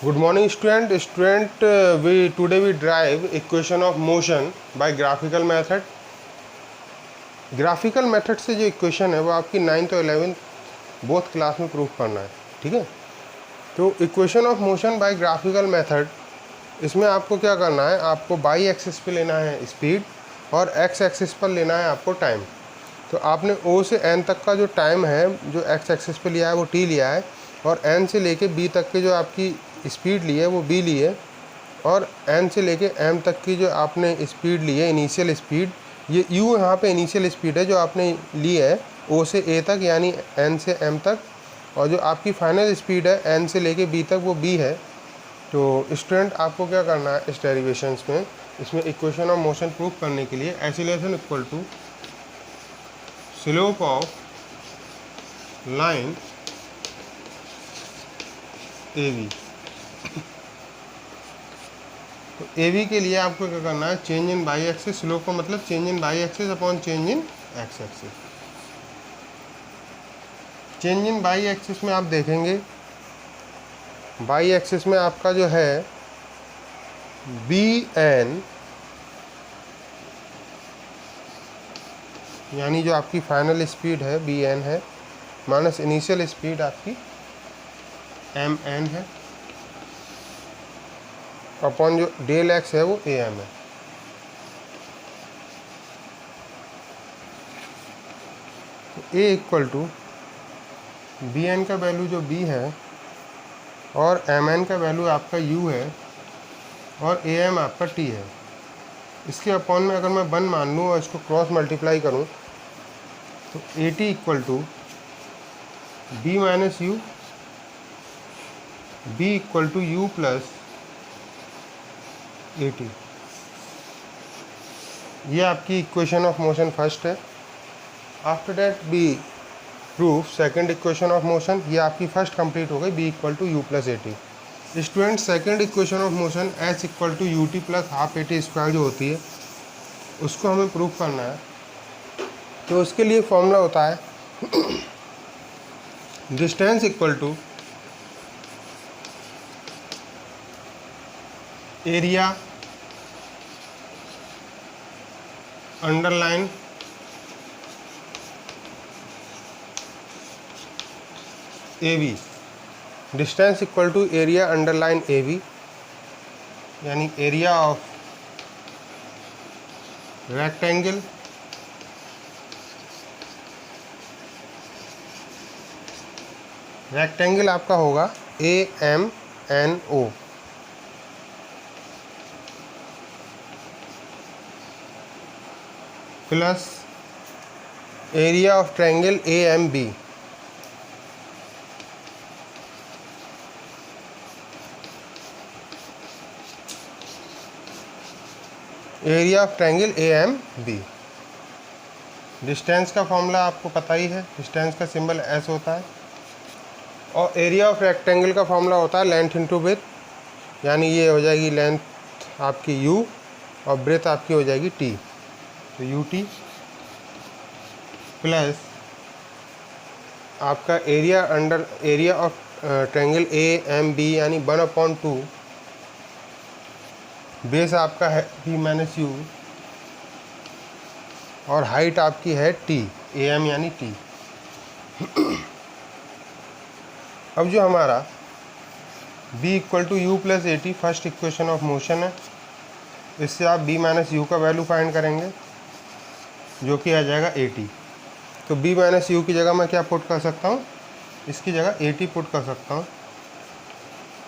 Good morning, student. We today we derive equation of motion by graphical method. Graphical method से जो equation है वो आपकी 9th और 11th बोथ क्लास में प्रूफ करना है, ठीक है। तो equation of motion by graphical method, इसमें आपको क्या करना है, आपको बाई एक्सिस पे लेना है स्पीड और एक्स एक्सिस पर लेना है आपको टाइम। तो आपने ओ से एन तक का जो टाइम है जो एक्स एक्सिस पे लिया है वो टी लिया है, और एन से लेके बी तक की जो आपकी स्पीड ली है वो बी ली है, और एन से लेके एम तक की जो आपने स्पीड ली है इनिशियल स्पीड, ये यू यहाँ पे इनिशियल स्पीड है जो आपने ली है ओ से ए तक यानी एन से एम तक, और जो आपकी फाइनल स्पीड है एन से लेके बी तक वो बी है। तो स्टूडेंट आपको क्या करना है इस डेरिवेशंस में, इसमें इक्वेशन ऑफ मोशन प्रूफ करने के लिए acceleration equal to slope of line A V. तो ए वी के लिए आपको क्या करना है, change in Y axis, slope का मतलब change in Y axis upon change in X axis. Change in Y axis में आप देखेंगे, बाई एक्सिस में आपका जो है बी एन यानी जो आपकी फाइनल स्पीड है बी एन है, माइनस इनिशियल स्पीड आपकी एम एन है, अपॉन जो डेल एक्स है वो ए एम है। तो ए इक्वल टू बी एन का वैल्यू जो बी है और एम एन का वैल्यू आपका यू है और ए एम आपका टी है। इसके अपॉन में अगर मैं 1 मान लूँ और इसको क्रॉस मल्टीप्लाई करूँ तो A T equal to B minus U, B equal to U plus A T. ये आपकी इक्वेशन ऑफ मोशन फर्स्ट है। After that be proof second equation of motion, ये आपकी फर्स्ट कंप्लीट हो गई, B equal to U plus A T. Student second equation of motion H equal to U T plus half A T square जो होती है उसको हमें proof करना है। तो उसके लिए फॉर्मूला होता है distance equal to area underline A V. Distance equal to area underline A V, यानी एरिया ऑफ रेक्टेंगल आपका होगा A M N O, plus area of triangle A M B, area of triangle A M B. Distance का formula आपको पता ही है, distance का symbol S होता है, और एरिया ऑफ रेक्टेंगल का फॉर्मूला होता है लेंथ इंटू विड्थ, यानी ये हो जाएगी लेंथ आपकी यू और ब्रेथ आपकी हो जाएगी टी। तो यू टी प्लस आपका area of triangle A M B यानी 1/2, बेस आपका है बी माइनस यू और हाइट आपकी है टी, ए एम यानी टी। अब जो हमारा b equal to U plus A T first equation of motion है, इससे आप b माइनस यू का वैल्यू फाइंड करेंगे जो कि आ जाएगा ए टी। तो b माइनस यू की जगह मैं क्या पुट कर सकता हूँ, इसकी जगह ए टी पुट कर सकता हूँ।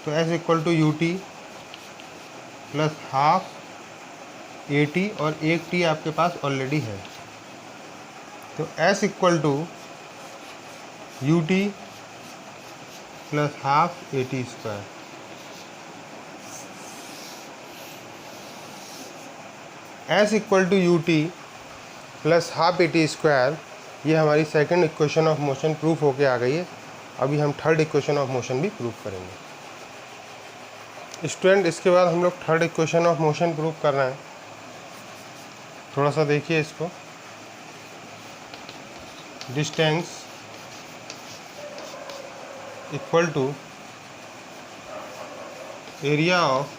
तो s equal to U T plus half A T, और एक टी आपके पास ऑलरेडी है। तो s equal to U T plus half A T square. s equal to U T plus half A T square, ये हमारी second equation of motion proof होके आ गई है। अभी हम थर्ड इक्वेशन ऑफ मोशन भी प्रूफ करेंगे। स्टूडेंट इसके बाद हम लोग third equation of motion proof कर रहे हैं। थोड़ा सा देखिए इसको, distance equal to area of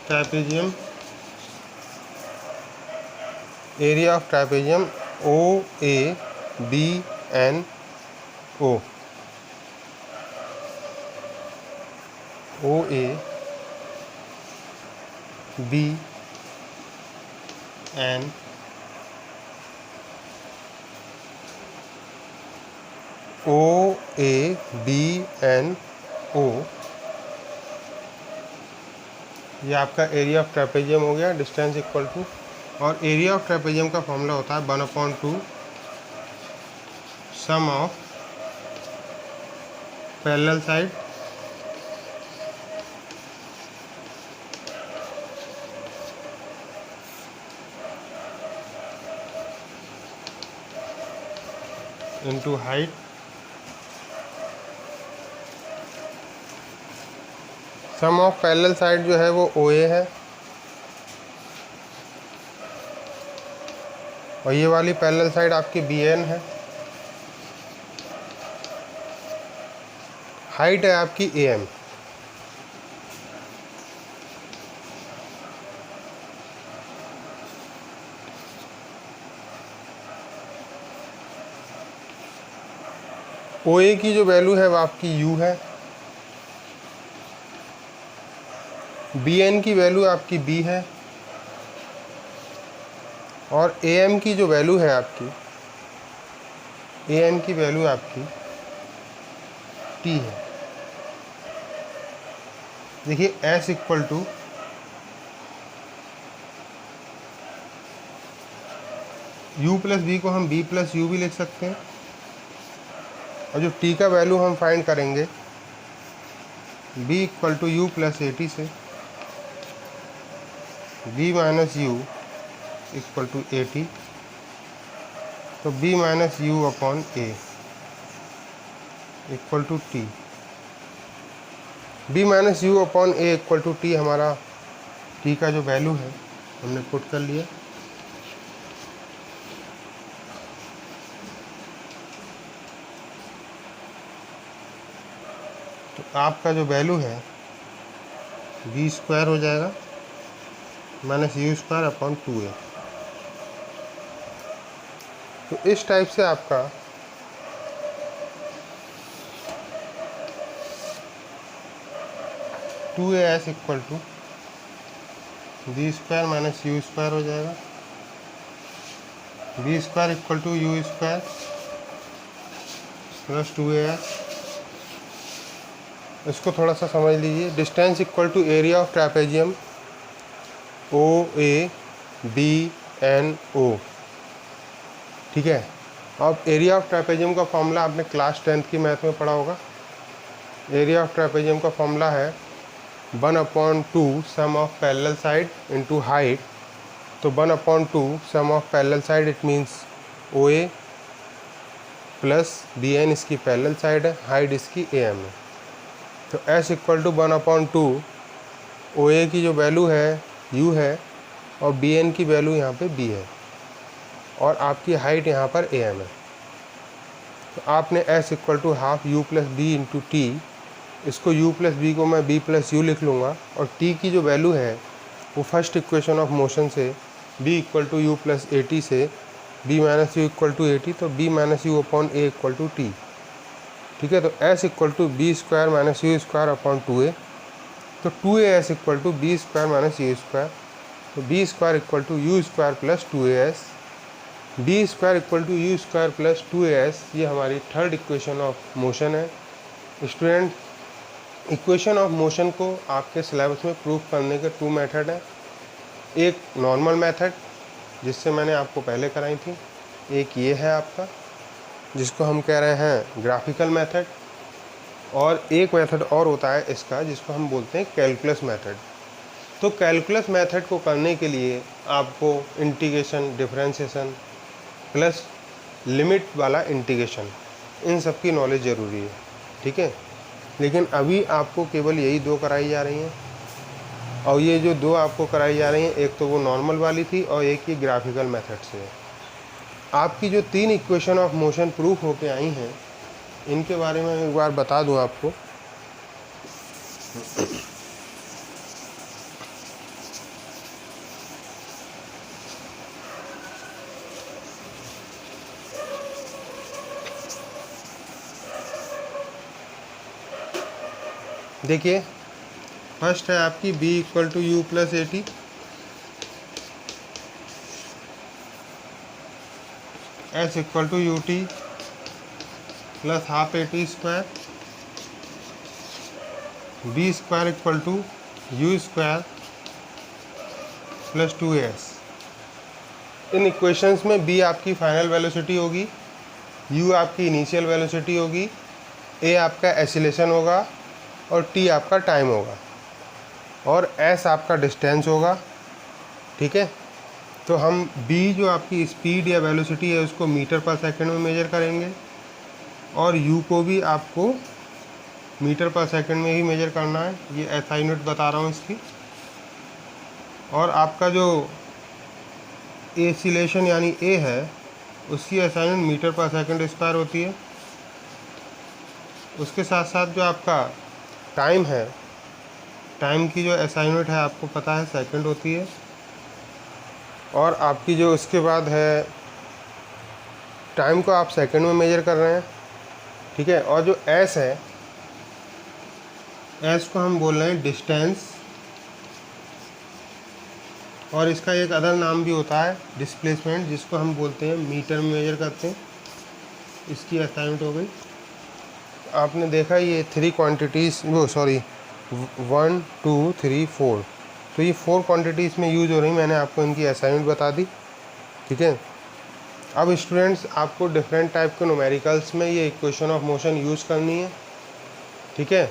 trapezium, area of trapezium OABNO, OABNO, ये आपका एरिया ऑफ ट्रापेजियम हो गया। डिस्टेंस इक्वल टू, और एरिया ऑफ ट्रापेजियम का फॉर्मूला होता है 1/2 sum of parallel side into height sum of parallel side जो है वो OA है, और ये वाली पैरेलल साइड आपकी BN है। हाइट है आपकी AM। OA की जो वैल्यू है वो आपकी U है, BN की वैल्यू आपकी B है, और AM की जो वैल्यू है आपकी, AM की वैल्यू आपकी T है। देखिए S equal to U plus B को हम B प्लस U भी लिख सकते हैं, और जो T का वैल्यू हम फाइंड करेंगे B equal to U plus AT से, B minus U equal to AT, तो B minus U upon A equal to T। B minus U upon A equal to T हमारा T का जो value है हमने put कर लिया। तो आपका जो वैल्यू है B स्क्वायर हो जाएगा माइनस U स्क्वायर अपॉन 2A। तो इस टाइप से आपका (2AS) equal to B square minus U square हो जाएगा। B square equal to U square plus 2AS। इसको थोड़ा सा समझ लीजिए। Distance equal to area of trapezium OABNO, ठीक है। अब एरिया ऑफ ट्रापेजियम का फॉर्मूला आपने क्लास 10th की मैथ में पढ़ा होगा। एरिया ऑफ ट्रापेजियम का फॉर्मूला है 1/2 sum of parallel side into height. तो 1/2 sum of parallel side it means OA plus BN इसकी पैरेलल साइड है, हाइट इसकी AM है। तो S इक्वल टू 1/2 OA की जो वैल्यू है U है, और BN की वैल्यू यहाँ पे B है, और आपकी हाइट यहाँ पर AM है। तो आपने S equal to half U plus B into T, इसको U प्लस B को मैं B प्लस U लिख लूँगा, और T की जो वैल्यू है वो फर्स्ट इक्वेशन ऑफ मोशन से B equal to U plus AT से B minus U equal to AT, तो B minus U upon A equal to T, ठीक है। तो S equal to B square minus U square अपॉन 2A, तो 2AS equal to B square minus U square, तो B square equal to U square plus 2AS, B square equal to U square plus 2AS। ये हमारी third equation of motion है। Student, equation of motion को आपके syllabus में proof करने के 2 method हैं। एक नॉर्मल मेथड जिससे मैंने आपको पहले कराई थी, एक ये है आपका जिसको हम कह रहे हैं ग्राफिकल मेथड, और एक मेथड और होता है इसका जिसको हम बोलते हैं कैलकुलस मेथड। तो कैलकुलस मेथड को करने के लिए आपको इंटीग्रेशन, डिफरेंशिएशन प्लस लिमिट वाला इंटीग्रेशन, इन सब की नॉलेज ज़रूरी है, ठीक है। लेकिन अभी आपको केवल यही 2 कराई जा रही हैं, और ये जो 2 आपको कराई जा रही हैं, एक तो वो नॉर्मल वाली थी और एक ही ग्राफिकल मेथड से है। आपकी जो 3 इक्वेशन ऑफ मोशन प्रूफ होके आई हैं इनके बारे में एक बार बता दूं आपको। देखिए फर्स्ट है आपकी b equal to U plus A T, S equal to U T plus half A T square, B square equal to U square plus 2as। इन इक्वेशंस में b आपकी फाइनल वेलोसिटी होगी, u आपकी initial velocity होगी, a आपका acceleration होगा और t आपका टाइम होगा और s आपका डिस्टेंस होगा। ठीक है, तो हम b जो आपकी स्पीड या वेलोसिटी है उसको मीटर पर सेकंड में मेजर करेंगे और u को भी आपको मीटर पर सेकंड में ही मेजर करना है। ये SI यूनिट बता रहा हूँ इसकी। और आपका जो एसिलेशन यानी a है उसकी SI यूनिट मीटर पर सेकंड स्क्वायर होती है। उसके साथ साथ जो आपका टाइम है, टाइम की जो SI यूनिट है आपको पता है सेकंड होती है। और आपकी जो उसके बाद है टाइम को आप सेकंड में मेजर कर रहे हैं। ठीक है, और जो s है, s को हम बोल रहे हैं डिस्टेंस, और इसका एक अदर नाम भी होता है डिस्प्लेसमेंट, जिसको हम बोलते हैं मीटर में मेजर करते हैं। इसकी SI यूनिट हो गई। आपने देखा ये 3 क्वांटिटीज़, वो सॉरी 1 2 3 4, तो ये 4 क्वांटिटीज़ में यूज़ हो रही। मैंने आपको इनकी SI यूनिट बता दी। ठीक है, अब स्टूडेंट्स आपको डिफरेंट टाइप के न्यूमेरिकल्स में ये इक्वेशन ऑफ मोशन यूज़ करनी है। ठीक है,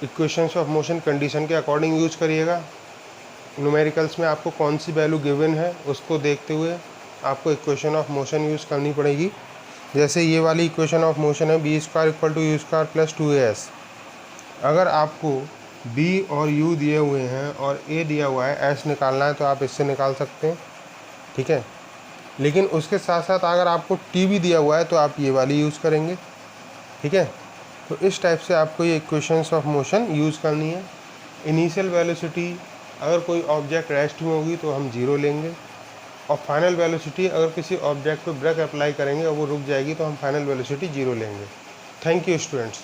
इक्वेशंस ऑफ मोशन कंडीशन के अकॉर्डिंग यूज़ करिएगा। न्यूमेरिकल्स में आपको कौन सी वैल्यू गिवन है उसको देखते हुए आपको इक्वेशन ऑफ मोशन यूज़ करनी पड़ेगी। जैसे ये वाली इक्वेशन ऑफ मोशन है B square equal to U square plus 2as। अगर आपको b और u दिए हुए हैं और a दिया हुआ है, s निकालना है तो आप इससे निकाल सकते हैं। ठीक है, लेकिन उसके साथ साथ अगर आपको t भी दिया हुआ है तो आप ये वाली यूज़ करेंगे। ठीक है, तो इस टाइप से आपको ये इक्वेशंस ऑफ मोशन यूज़ करनी है। इनिशियल वेलोसिटी अगर कोई ऑब्जेक्ट रेस्ट में होगी तो हम 0 लेंगे, और फाइनल वेलोसिटी अगर किसी ऑब्जेक्ट पे ब्रेक अप्लाई करेंगे और वो रुक जाएगी तो हम फाइनल वेलोसिटी 0 लेंगे। Thank you students.